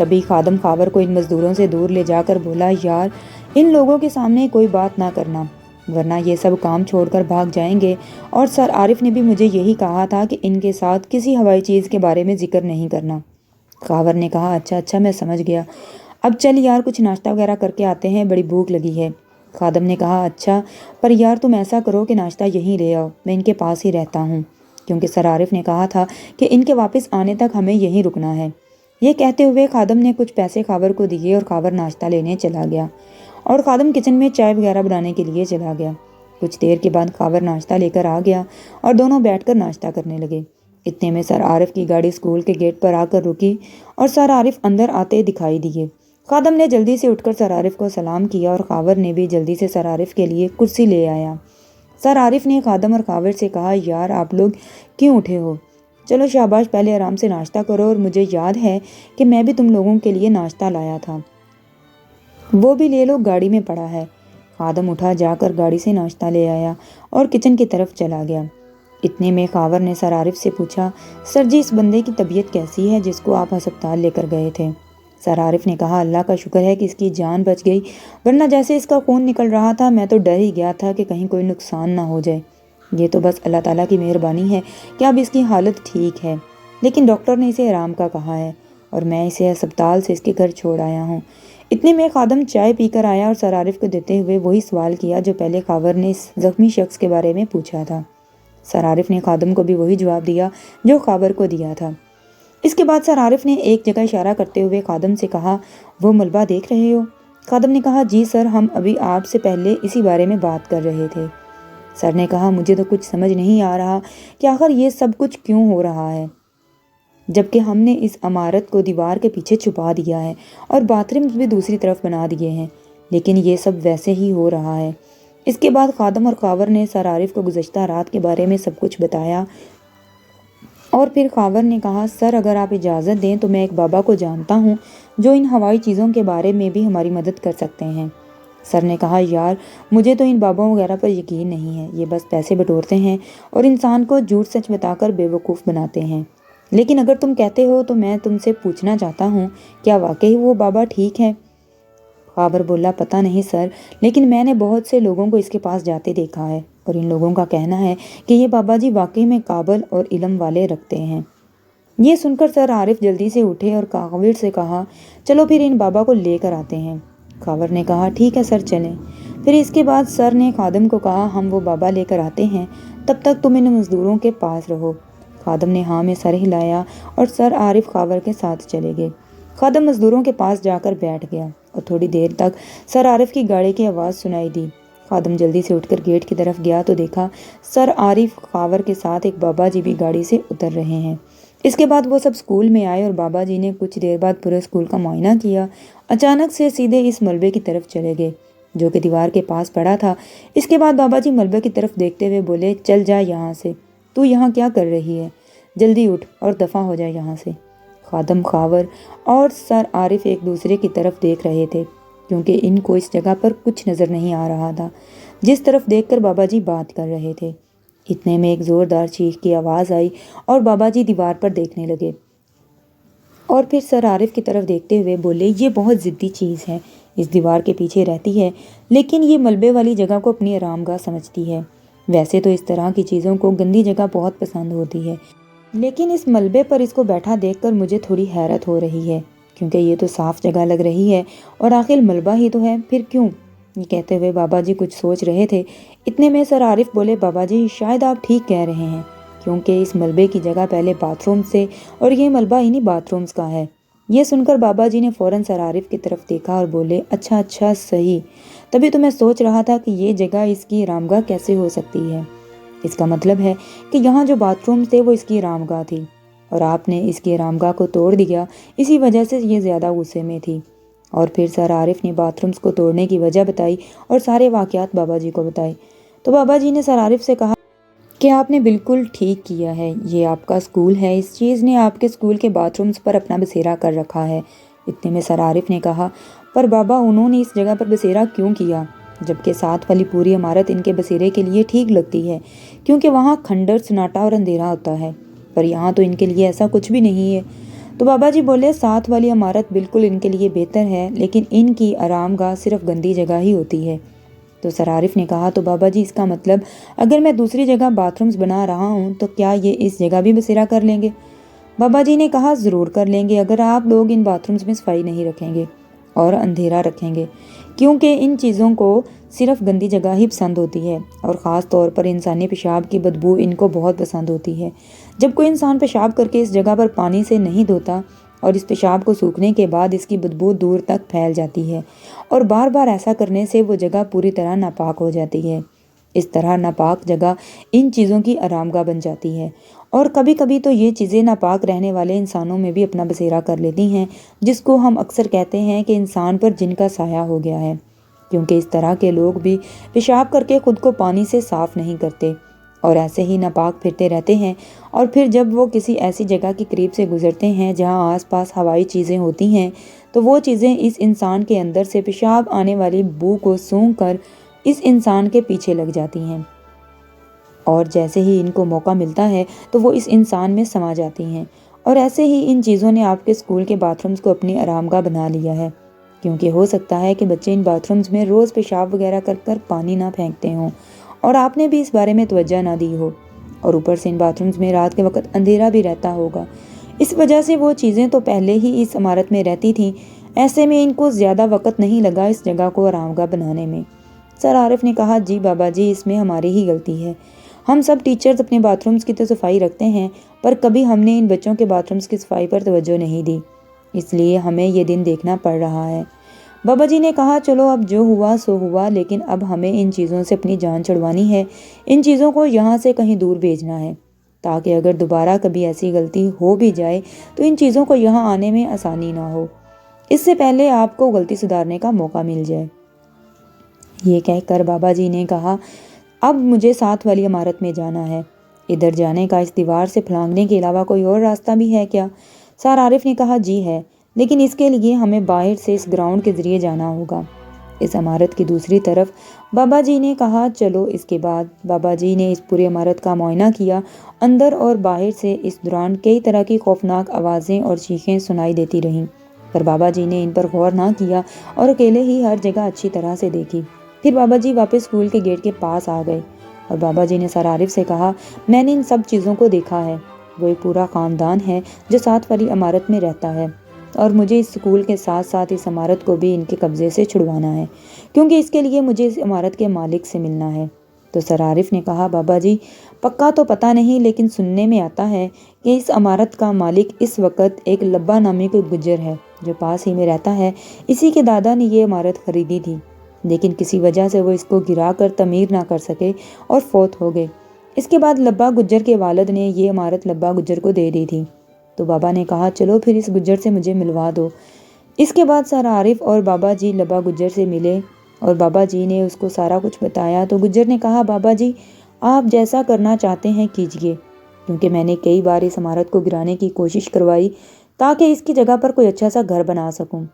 تبھی خادم خاور کو ان مزدوروں سے دور لے جا کر بولا، یار ان لوگوں کے سامنے کوئی بات نہ کرنا ورنہ یہ سب کام چھوڑ کر بھاگ جائیں گے، اور سر عارف نے بھی مجھے یہی کہا تھا کہ ان کے ساتھ کسی ہوائی چیز کے بارے میں ذکر نہیں کرنا۔ خاور نے کہا، اچھا میں سمجھ گیا، اب چل یار کچھ ناشتہ وغیرہ کر کے آتے ہیں، بڑی بھوک لگی ہے۔ خادم نے کہا، اچھا پر یار تم ایسا کرو کہ ناشتہ یہیں لے آؤ، میں ان کے پاس ہی رہتا ہوں، کیونکہ سر عارف نے کہا تھا کہ ان کے واپس آنے تک ہمیں یہیں رکنا ہے۔ یہ کہتے ہوئے خادم نے کچھ پیسے خاور کو دیے اور خاور ناشتہ لینے چلا گیا، اور خادم کچن میں چائے وغیرہ بنانے کے لیے چلا گیا۔ کچھ دیر کے بعد خاور ناشتہ لے کر آ گیا اور دونوں بیٹھ کر ناشتہ کرنے لگے۔ اتنے میں سر عارف کی گاڑی اسکول کے گیٹ پر آ کر رکی اور سر عارف اندر آتے دکھائی دیے۔ خادم نے جلدی سے اٹھ کر سر عارف کو سلام کیا اور خاور نے بھی جلدی سے سر عارف کے لیے کرسی لے آیا۔ سر عارف نے خادم اور خاور سے کہا، یار آپ لوگ کیوں اٹھے ہو؟ چلو شاباش، پہلے آرام سے ناشتہ کرو، اور مجھے یاد ہے کہ میں بھی تم لوگوں کے لیے ناشتہ لایا تھا، وہ بھی لے لو، گاڑی میں پڑا ہے۔ خادم اٹھا جا کر گاڑی سے ناشتہ لے آیا اور کچن کی طرف چلا گیا۔ اتنے میں خاور نے سر عارف سے پوچھا، سر جی اس بندے کی طبیعت کیسی ہے جس کو آپ ہسپتال لے کر گئے تھے؟ سر عارف نے کہا، اللہ کا شکر ہے کہ اس کی جان بچ گئی، ورنہ جیسے اس کا خون نکل رہا تھا میں تو ڈر ہی گیا تھا کہ کہیں کوئی نقصان نہ ہو جائے۔ یہ تو بس اللہ تعالیٰ کی مہربانی ہے کہ اب اس کی حالت ٹھیک ہے، لیکن ڈاکٹر نے اسے آرام کا کہا ہے اور میں اسے ہسپتال سے اس کے گھر چھوڑ آیا ہوں۔ اتنے میں خادم چائے پی کر آیا اور سر عارف کو دیتے ہوئے وہی سوال کیا جو پہلے خاور نے اس زخمی شخص کے بارے میں پوچھا تھا۔ سر عارف نے خادم کو بھی وہی جواب دیا جو خاور کو دیا تھا۔ اس کے بعد سر عارف نے ایک جگہ اشارہ کرتے ہوئے خادم سے کہا، وہ ملبہ دیکھ رہے ہو؟ خادم نے کہا، جی سر، ہم ابھی آپ سے پہلے اسی بارے میں بات کر رہے تھے۔ سر نے کہا، مجھے تو کچھ سمجھ نہیں آ رہا کہ آخر یہ سب کچھ کیوں ہو رہا ہے، جبکہ ہم نے اس عمارت کو دیوار کے پیچھے چھپا دیا ہے اور باتھ روم بھی دوسری طرف بنا دیے ہیں، لیکن یہ سب ویسے ہی ہو رہا ہے۔ اس کے بعد خادم اور خاور نے سر عارف کو گزشتہ رات کے بارے میں سب کچھ بتایا، اور پھر خاور نے کہا، سر اگر آپ اجازت دیں تو میں ایک بابا کو جانتا ہوں جو ان ہوائی چیزوں کے بارے میں بھی ہماری مدد کر سکتے ہیں۔ سر نے کہا، یار مجھے تو ان بابوں وغیرہ پر یقین نہیں ہے، یہ بس پیسے بٹورتے ہیں اور انسان کو جھوٹ سچ بتا کر بے وقوف بناتے ہیں، لیکن اگر تم کہتے ہو تو میں تم سے پوچھنا چاہتا ہوں، کیا واقعی وہ بابا ٹھیک ہے؟ خاور بولا، پتہ نہیں سر، لیکن میں نے بہت سے لوگوں کو اس کے پاس جاتے دیکھا ہے اور ان لوگوں کا کہنا ہے کہ یہ بابا جی واقعی میں قابل اور علم والے رکھتے ہیں۔ یہ سن کر سر عارف جلدی سے اٹھے اور خاور سے کہا، چلو پھر ان بابا کو لے کر آتے ہیں۔ خاور نے کہا، ٹھیک ہے سر، چلیں۔ پھر اس کے بعد سر نے خادم کو کہا، ہم وہ بابا لے کر آتے ہیں، تب تک تم ان مزدوروں کے پاس رہو۔ خادم نے ہاں میں سر ہلایا اور سر عارف خاور کے ساتھ چلے گئے۔ خادم مزدوروں کے پاس جا کر بیٹھ گیا اور تھوڑی دیر تک سر عارف کی گاڑی کی آواز سنائی دی۔ خادم جلدی سے اٹھ کر گیٹ کی طرف گیا تو دیکھا سر عارف خاور کے ساتھ ایک بابا جی بھی گاڑی سے اتر رہے ہیں۔ اس کے بعد وہ سب اسکول میں آئے اور بابا جی نے کچھ دیر بعد پورے اسکول کا معائنہ کیا، اچانک سے سیدھے اس ملبے کی طرف چلے گئے جو کہ دیوار کے پاس پڑا تھا۔ اس کے بعد بابا جی ملبے کی طرف دیکھتے ہوئے بولے، چل جا یہاں سے، تو یہاں کیا کر رہی ہے، جلدی اٹھ اور دفع ہو جائے یہاں سے۔ خادم خاور اور سر عارف ایک دوسرے کی طرف دیکھ رہے تھے کیونکہ ان کو اس جگہ پر کچھ نظر نہیں آ رہا تھا جس طرف دیکھ کر بابا جی بات کر رہے تھے۔ اتنے میں ایک زوردار چیخ کی آواز آئی اور بابا جی دیوار پر دیکھنے لگے اور پھر سر عارف کی طرف دیکھتے ہوئے بولے، یہ بہت ضدی چیز ہے، اس دیوار کے پیچھے رہتی ہے لیکن یہ ملبے والی جگہ کو اپنی آرام گاہ سمجھتی ہے۔ ویسے تو اس طرح کی چیزوں کو گندی جگہ بہت پسند ہوتی ہے، لیکن اس ملبے پر اس کو بیٹھا دیکھ کر مجھے تھوڑی حیرت ہو رہی ہے کیونکہ یہ تو صاف جگہ لگ رہی ہے اور آخر ملبہ ہی تو ہے، پھر کیوں؟ یہ کہتے ہوئے بابا جی کچھ سوچ رہے تھے۔ اتنے میں سر عارف بولے، بابا جی شاید آپ ٹھیک کہہ رہے ہیں کیونکہ اس ملبے کی جگہ پہلے باتھ روم سے اور یہ ملبہ انہی باتھ رومز کا ہے۔ یہ سن کر بابا جی نے فوراً سر عارف کی طرف دیکھا اور بولے، اچھا صحیح، تبھی تو میں سوچ رہا تھا کہ یہ جگہ اس کی آرامگاہ کیسے ہو سکتی ہے۔ اس کا مطلب ہے کہ یہاں جو باتھ روم تھے وہ اس کی آرامگاہ تھی اور آپ نے اس کی آرامگاہ کو توڑ دیا، اسی وجہ سے یہ زیادہ غصے میں تھی۔ اور پھر سر عارف نے باتھ رومز کو توڑنے کی وجہ بتائی اور سارے واقعات بابا جی کو بتائے تو بابا جی نے سر عارف سے کہا کہ آپ نے بالکل ٹھیک کیا ہے، یہ آپ کا اسکول ہے، اس چیز نے آپ کے اسکول کے باتھ رومز پر اپنا بسیرا کر رکھا ہے۔ اتنے میں سر عارف نے کہا، پر بابا انہوں نے اس جگہ پر بسیرا کیوں کیا جبکہ ساتھ والی پوری عمارت ان کے بسیرے کے لیے ٹھیک لگتی ہے کیونکہ وہاں کھنڈر، سناٹا اور اندھیرا ہوتا ہے، پر یہاں تو ان کے لیے ایسا کچھ بھی نہیں ہے۔ تو بابا جی بولے ساتھ والی عمارت بالکل ان کے لیے بہتر ہے، لیکن ان کی آرام گاہ صرف گندی جگہ ہی ہوتی ہے۔ تو سر عارف نے کہا تو بابا جی اس کا مطلب اگر میں دوسری جگہ باتھ رومز بنا رہا ہوں تو کیا یہ اس جگہ بھی بسیرا کر لیں گے؟ بابا جی نے کہا ضرور کر لیں گے اگر آپ لوگ ان باتھ رومز میں صفائی نہیں رکھیں گے اور اندھیرا رکھیں گے، کیونکہ ان چیزوں کو صرف گندی جگہ ہی پسند ہوتی ہے، اور خاص طور پر انسانی پیشاب کی بدبو ان کو بہت پسند ہوتی ہے۔ جب کوئی انسان پیشاب کر کے اس جگہ پر پانی سے نہیں دھوتا اور اس پیشاب کو سوکھنے کے بعد اس کی بدبو دور تک پھیل جاتی ہے، اور بار بار ایسا کرنے سے وہ جگہ پوری طرح ناپاک ہو جاتی ہے۔ اس طرح ناپاک جگہ ان چیزوں کی آرام گاہ بن جاتی ہے، اور کبھی کبھی تو یہ چیزیں ناپاک رہنے والے انسانوں میں بھی اپنا بسیرا کر لیتی ہیں، جس کو ہم اکثر کہتے ہیں کہ انسان پر جن کا سایہ ہو گیا ہے، کیونکہ اس طرح کے لوگ بھی پیشاب کر کے خود کو پانی سے صاف نہیں کرتے اور ایسے ہی ناپاک پھرتے رہتے ہیں، اور پھر جب وہ کسی ایسی جگہ کے قریب سے گزرتے ہیں جہاں آس پاس ہوائی چیزیں ہوتی ہیں تو وہ چیزیں اس انسان کے اندر سے پیشاب آنے والی بو کو سونگھ کر اس انسان کے پیچھے لگ جاتی ہیں، اور جیسے ہی ان کو موقع ملتا ہے تو وہ اس انسان میں سما جاتی ہیں۔ اور ایسے ہی ان چیزوں نے آپ کے اسکول کے باتھ رومز کو اپنی آرام گاہ بنا لیا ہے، کیونکہ ہو سکتا ہے کہ بچے ان باتھ رومز میں روز پیشاب وغیرہ کر کر پانی نہ پھینکتے ہوں اور آپ نے بھی اس بارے میں توجہ نہ دی ہو، اور اوپر سے ان باتھ رومز میں رات کے وقت اندھیرا بھی رہتا ہوگا، اس وجہ سے وہ چیزیں تو پہلے ہی اس عمارت میں رہتی تھیں، ایسے میں ان کو زیادہ وقت نہیں لگا اس جگہ کو آرام گاہ بنانے میں۔ سر عارف نے کہا جی بابا جی اس میں ہماری ہی غلطی ہے، ہم سب ٹیچرز اپنے باتھ رومز کی تو صفائی رکھتے ہیں پر کبھی ہم نے ان بچوں کے باتھ رومز کی صفائی پر توجہ نہیں دی، اس لیے ہمیں یہ دن دیکھنا پڑ رہا ہے۔ بابا جی نے کہا چلو اب جو ہوا سو ہوا، لیکن اب ہمیں ان چیزوں سے اپنی جان چھڑوانی ہے، ان چیزوں کو یہاں سے کہیں دور بھیجنا ہے، تاکہ اگر دوبارہ کبھی ایسی غلطی ہو بھی جائے تو ان چیزوں کو یہاں آنے میں آسانی نہ ہو، اس سے پہلے آپ کو غلطی سدھارنے کا موقع مل جائے۔ یہ کہہ کر بابا جی نے کہا اب مجھے ساتھ والی عمارت میں جانا ہے، ادھر جانے کا اس دیوار سے پھلانگنے کے علاوہ کوئی اور راستہ بھی ہے کیا؟ سر عارف نے کہا جی ہے، لیکن اس کے لیے ہمیں باہر سے اس گراؤنڈ کے ذریعے جانا ہوگا، اس عمارت کی دوسری طرف۔ بابا جی نے کہا چلو۔ اس کے بعد بابا جی نے اس پوری عمارت کا معائنہ کیا، اندر اور باہر سے اس دوران کئی طرح کی خوفناک آوازیں اور چیخیں سنائی دیتی رہیں، پر بابا جی نے ان پر غور نہ کیا اور اکیلے ہی ہر جگہ اچھی طرح سے دیکھی۔ پھر بابا جی واپس اسکول کے گیٹ کے پاس آ گئے اور بابا جی نے سر عارف سے کہا میں نے ان سب چیزوں کو دیکھا ہے، وہ ایک پورا خاندان ہے جو ساتھ والی عمارت میں رہتا ہے، اور مجھے اس اسکول کے ساتھ ساتھ اس عمارت کو بھی ان کے قبضے سے چھڑوانا ہے، کیونکہ اس کے لیے مجھے اس عمارت کے مالک سے ملنا ہے۔ تو سر عارف نے کہا بابا جی پکا تو پتہ نہیں، لیکن سننے میں آتا ہے کہ اس عمارت کا مالک اس وقت ایک لبا نامی کوئی گجر ہے جو پاس ہی میں رہتا ہے، اسی کے دادا نے یہ عمارت خریدی تھی، لیکن کسی وجہ سے وہ اس کو گرا کر تعمیر نہ کر سکے اور فوت ہو گئے۔ اس کے بعد لبا گجر کے والد نے یہ عمارت لبا گجر کو دے دی تھی۔ تو بابا نے کہا چلو پھر اس گجر سے مجھے ملوا دو۔ اس کے بعد سر عارف اور بابا جی لبا گجر سے ملے اور بابا جی نے اس کو سارا کچھ بتایا۔ تو گجر نے کہا بابا جی آپ جیسا کرنا چاہتے ہیں کیجئے، کیونکہ میں نے کئی بار اس عمارت کو گرانے کی کوشش کروائی تاکہ اس کی جگہ پر کوئی اچھا سا گھر بنا سکوں،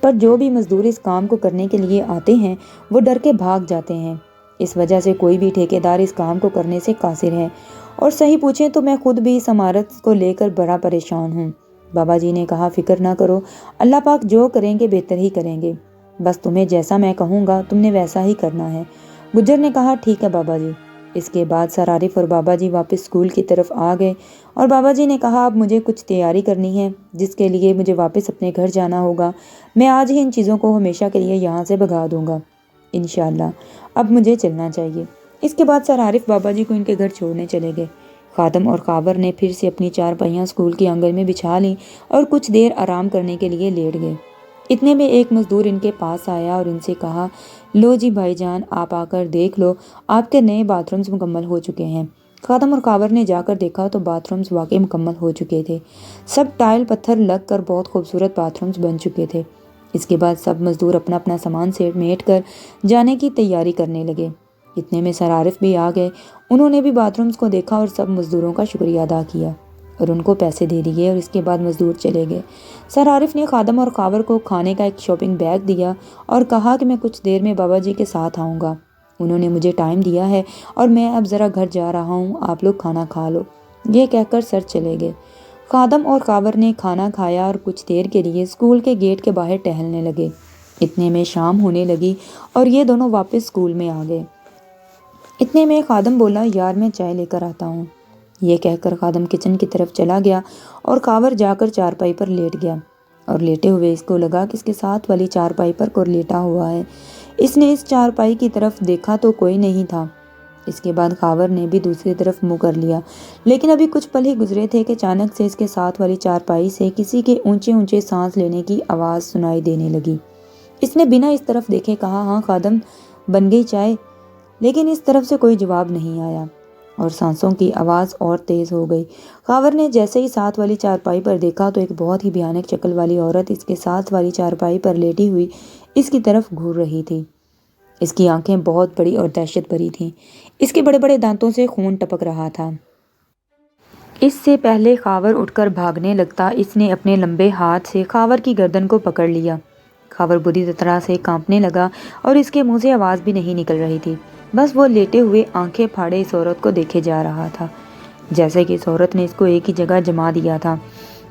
پر جو بھی مزدور اس کام کو کرنے کے لیے آتے ہیں وہ ڈر کے بھاگ جاتے ہیں، اس وجہ سے کوئی بھی ٹھیکیدار اس کام کو کرنے سے قاصر ہے، اور صحیح پوچھیں تو میں خود بھی اس عمارت کو لے کر بڑا پریشان ہوں۔ بابا جی نے کہا فکر نہ کرو، اللہ پاک جو کریں گے بہتر ہی کریں گے، بس تمہیں جیسا میں کہوں گا تم نے ویسا ہی کرنا ہے۔ گجر نے کہا ٹھیک ہے بابا جی۔ اس کے بعد سر عارف اور بابا جی واپس اسکول کی طرف آ گئے اور بابا جی نے کہا اب مجھے کچھ تیاری کرنی ہے جس کے لیے مجھے واپس اپنے گھر جانا ہوگا، میں آج ہی ان چیزوں کو ہمیشہ کے لیے یہاں سے بھگا دوں گا انشاءاللہ، اب مجھے چلنا چاہیے۔ اس کے بعد سر عارف بابا جی کو ان کے گھر چھوڑنے چلے گئے۔ خادم اور خاور نے پھر سے اپنی چارپائیاں اسکول کے آنگن میں بچھا لیں اور کچھ دیر آرام کرنے کے لیے لیٹ گئے۔ اتنے میں ایک مزدور ان کے پاس آیا اور ان سے کہا لو جی بھائی جان آپ آ کر دیکھ لو، آپ کے نئے باتھ رومز مکمل ہو چکے ہیں۔ خادم اور خاور نے جا کر دیکھا تو باتھ رومز واقعی مکمل ہو چکے تھے، سب ٹائل پتھر لگ کر بہت خوبصورت باتھ رومز بن چکے تھے۔ اس کے بعد سب مزدور اپنا اپنا سامان سمیٹ کر جانے کی تیاری کرنے لگے۔ اتنے میں سر عارف بھی آ گئے، انہوں نے بھی باتھ رومز کو دیکھا اور سب مزدوروں کا شکریہ ادا کیا اور ان کو پیسے دے دیے، اور اس کے بعد مزدور چلے گئے۔ سر عارف نے خادم اور خاور کو کھانے کا ایک شاپنگ بیگ دیا اور کہا کہ میں کچھ دیر میں بابا جی کے ساتھ آؤں گا، انہوں نے مجھے ٹائم دیا ہے اور میں اب ذرا گھر جا رہا ہوں، آپ لوگ کھانا کھا لو۔ یہ کہہ کر سر چلے گئے۔ خادم اور کاور نے کھانا کھایا اور کچھ دیر کے لیے اسکول کے گیٹ کے باہر ٹہلنے لگے۔ اتنے میں شام ہونے لگی اور یہ دونوں واپس اسکول میں آ گئے۔ اتنے میں خادم بولا، یار میں چائے لے کر آتا ہوں۔ یہ کہہ کر خادم کچن کی طرف چلا گیا اور کاور جا کر چارپائی پر لیٹ گیا، اور لیٹے ہوئے اس کو لگا کہ اس کے ساتھ والی چارپائی پر کوئی لیٹا ہوا ہے۔ اس نے اس چارپائی کی طرف دیکھا تو کوئی نہیں تھا۔ اس کے بعد خاور نے بھی دوسری طرف منہ کر لیا، لیکن ابھی کچھ پل ہی گزرے تھے کہ اچانک سے اس کے ساتھ والی چارپائی سے کسی کے اونچے اونچے سانس لینے کی آواز سنائی دینے لگی۔ اس نے بنا اس طرف دیکھے کہا، ہاں خادم، بن گئی چائے؟ لیکن اس طرف سے کوئی جواب نہیں آیا اور سانسوں کی آواز اور تیز ہو گئی۔ خاور نے جیسے ہی ساتھ والی چارپائی پر دیکھا تو ایک بہت ہی بھیانک شکل والی عورت اس کے ساتھ والی چارپائی پر لیٹی ہوئی اس کی طرف گھور رہی تھی۔ اس کی آنکھیں بہت بڑی اور دہشت بھری تھیں۔ اس کے بڑے بڑے دانتوں سے خون ٹپک رہا تھا۔ اس سے پہلے خاور اٹھ کر بھاگنے لگتا، اس نے اپنے لمبے ہاتھ سے خاور کی گردن کو پکڑ لیا۔ خاور بری طرح سے کانپنے لگا اور اس کے منہ سے آواز بھی نہیں نکل رہی تھی، بس وہ لیٹے ہوئے آنکھیں پھاڑے اس عورت کو دیکھے جا رہا تھا، جیسے کہ اس عورت نے اس کو ایک ہی جگہ جما دیا تھا،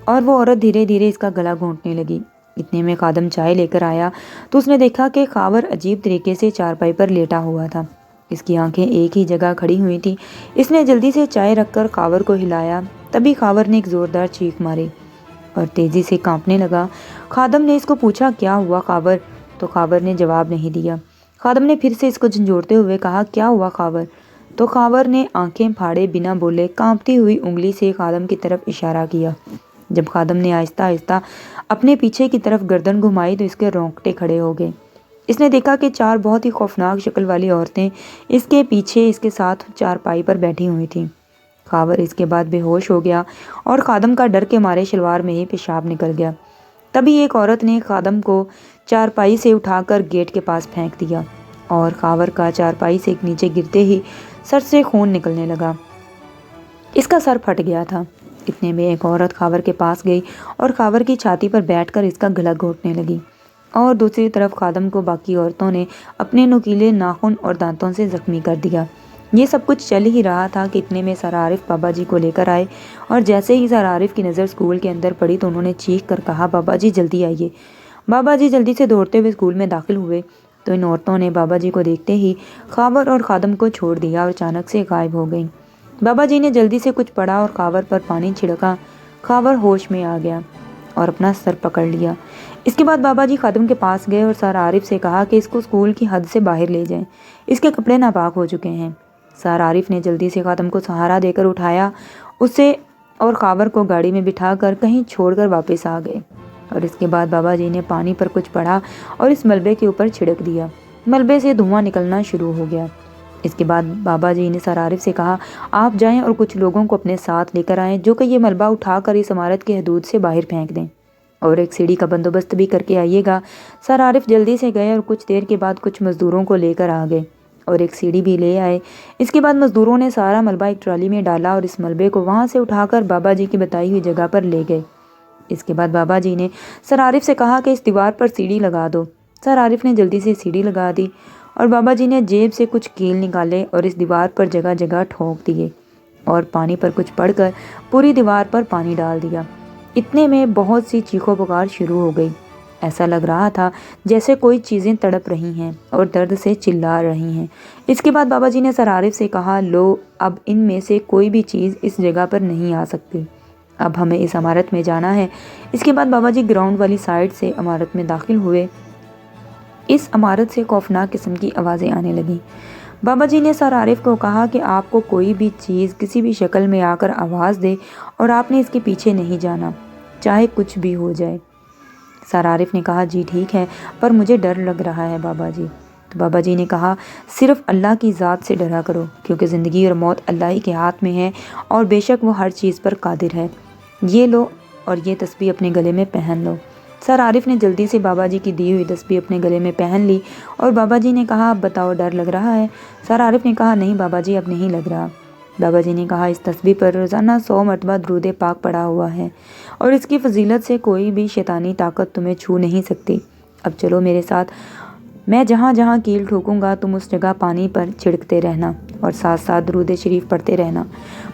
اور وہ عورت دھیرے دھیرے اس کا گلا گھونٹنے لگی۔ اتنے میں خادم چائے لے کر آیا تو اس نے دیکھا کہ خاور عجیب طریقے سے چارپائی پر لیٹا ہوا تھا۔ اس کی آنکھیں ایک ہی جگہ کھڑی ہوئی تھی۔ اس نے جلدی سے چائے رکھ کر خاور کو ہلایا، تبھی خاور نے ایک زوردار چیخ ماری اور تیزی سے کانپنے لگا۔ خادم نے اس کو پوچھا، کیا ہوا خاور؟ تو خاور نے جواب نہیں دیا۔ خادم نے پھر سے اس کو جھنجھوڑتے ہوئے کہا، کیا ہوا خاور؟ تو خاور نے آنکھیں پھاڑے بنا بولے کانپتی ہوئی انگلی سے خادم کی طرف اشارہ کیا۔ جب خادم نے آہستہ آہستہ اپنے پیچھے کی طرف گردن گھمائی تو اس کے رونگٹے کھڑے ہو گئے۔ اس نے دیکھا کہ چار بہت ہی خوفناک شکل والی عورتیں اس کے پیچھے اس کے ساتھ چارپائی پر بیٹھی ہوئی تھیں۔ خاور اس کے بعد بے ہوش ہو گیا اور خادم کا ڈر کے مارے شلوار میں ہی پیشاب نکل گیا۔ تبھی ایک عورت نے خادم کو چارپائی سے اٹھا کر گیٹ کے پاس پھینک دیا اور خاور کا چارپائی سے نیچے گرتے ہی سر سے خون نکلنے لگا۔ اس کا سر پھٹ گیا تھا۔ اتنے میں ایک عورت خاور کے پاس گئی اور خاور کی چھاتی پر بیٹھ کر اس کا گلا گھونٹنے لگی، اور دوسری طرف خادم کو باقی عورتوں نے اپنے نوکیلے ناخن اور دانتوں سے زخمی کر دیا۔ یہ سب کچھ چل ہی رہا تھا کہ اتنے میں سر عارف بابا جی کو لے کر آئے، اور جیسے ہی سر عارف کی نظر اسکول کے اندر پڑی تو انہوں نے چیخ کر کہا، بابا جی جلدی آئیے۔ بابا جی جلدی سے دوڑتے ہوئے اسکول میں داخل ہوئے تو ان عورتوں نے بابا جی کو دیکھتے ہی خاور اور خادم کو چھوڑ دیا اور اچانک سے غائب ہو گئیں۔ بابا جی نے جلدی سے کچھ پڑھا اور خاور پر پانی چھڑکا۔ خاور ہوش میں آ گیا اور اپنا سر پکڑ لیا۔ اس کے بعد بابا جی خادم کے پاس گئے اور سر عارف سے کہا کہ اس کو اسکول کی حد سے باہر لے جائیں، اس کے کپڑے ناپاک ہو چکے ہیں۔ سر عارف نے جلدی سے خادم کو سہارا دے کر اٹھایا، اسے اور خاور کو گاڑی میں بٹھا کر کہیں چھوڑ کر واپس آ گئے، اور اس کے بعد بابا جی نے پانی پر کچھ پڑھا اور اس ملبے کے اوپر چھڑک دیا۔ ملبے سے دھواں نکلنا شروع ہو گیا۔ اس کے بعد بابا جی نے سر عارف سے کہا، آپ جائیں اور کچھ لوگوں کو اپنے ساتھ لے کر آئیں جو کہ یہ ملبہ اٹھا کر اس عمارت کی حدود سے باہر پھینک دیں، اور ایک سیڑھی کا بندوبست بھی کر کے آئیے گا۔ سر عارف جلدی سے گئے اور کچھ دیر کے بعد کچھ مزدوروں کو لے کر آ گئے اور ایک سیڑھی بھی لے آئے۔ اس کے بعد مزدوروں نے سارا ملبہ ایک ٹرالی میں ڈالا اور اس ملبے کو وہاں سے اٹھا کر بابا جی کی بتائی ہوئی جگہ پر لے گئے۔ اس کے بعد بابا جی نے سر عارف سے کہا کہ اس دیوار پر سیڑھی لگا دو۔ سر عارف نے جلدی سے سیڑھی لگا دی اور بابا جی نے جیب سے کچھ کیل نکالے اور اس دیوار پر جگہ جگہ ٹھونک دیے اور پانی پر کچھ پڑھ کر پوری دیوار پر پانی ڈال دیا۔ اتنے میں بہت سی چیخو پکار شروع ہو گئی۔ ایسا لگ رہا تھا جیسے کوئی چیزیں تڑپ رہی ہیں اور درد سے چلا رہی ہیں۔ اس کے بعد بابا جی نے سر عارف سے کہا، لو اب ان میں سے کوئی بھی چیز اس جگہ پر نہیں آ سکتی، اب ہمیں اس عمارت میں جانا ہے۔ اس کے بعد بابا جی گراؤنڈ والی سائڈ سے عمارت میں داخل ہوئے۔ اس عمارت سے خوفناک قسم کی آوازیں آنے لگیں۔ بابا جی نے سر عارف کو کہا کہ آپ کو کوئی بھی چیز کسی بھی شکل میں آ کر آواز دے اور آپ نے اس کے پیچھے نہیں جانا، چاہے کچھ بھی ہو جائے۔ سر عارف نے کہا، جی ٹھیک ہے، پر مجھے ڈر لگ رہا ہے بابا جی۔ تو بابا جی نے کہا، صرف اللہ کی ذات سے ڈرا کرو، کیونکہ زندگی اور موت اللہ ہی کے ہاتھ میں ہے اور بے شک وہ ہر چیز پر قادر ہے۔ یہ لو اور یہ تسبیح اپنے گلے میں پہن لو۔ سر عارف نے جلدی سے بابا جی کی دی ہوئی تسبیح اپنے گلے میں پہن لی اور بابا جی نے کہا، اب بتاؤ ڈر لگ رہا ہے؟ سر عارف نے کہا، نہیں بابا جی اب نہیں لگ رہا۔ بابا جی نے کہا، اس تسبیح پر روزانہ 100 مرتبہ درود پاک پڑھا ہوا ہے اور اس کی فضیلت سے کوئی بھی شیطانی طاقت تمہیں چھو نہیں سکتی۔ اب چلو میرے ساتھ، میں جہاں جہاں کیل ٹھوکوں گا تم اس جگہ پانی پر چھڑکتے رہنا اور ساتھ ساتھ درود شریف پڑھتے رہنا۔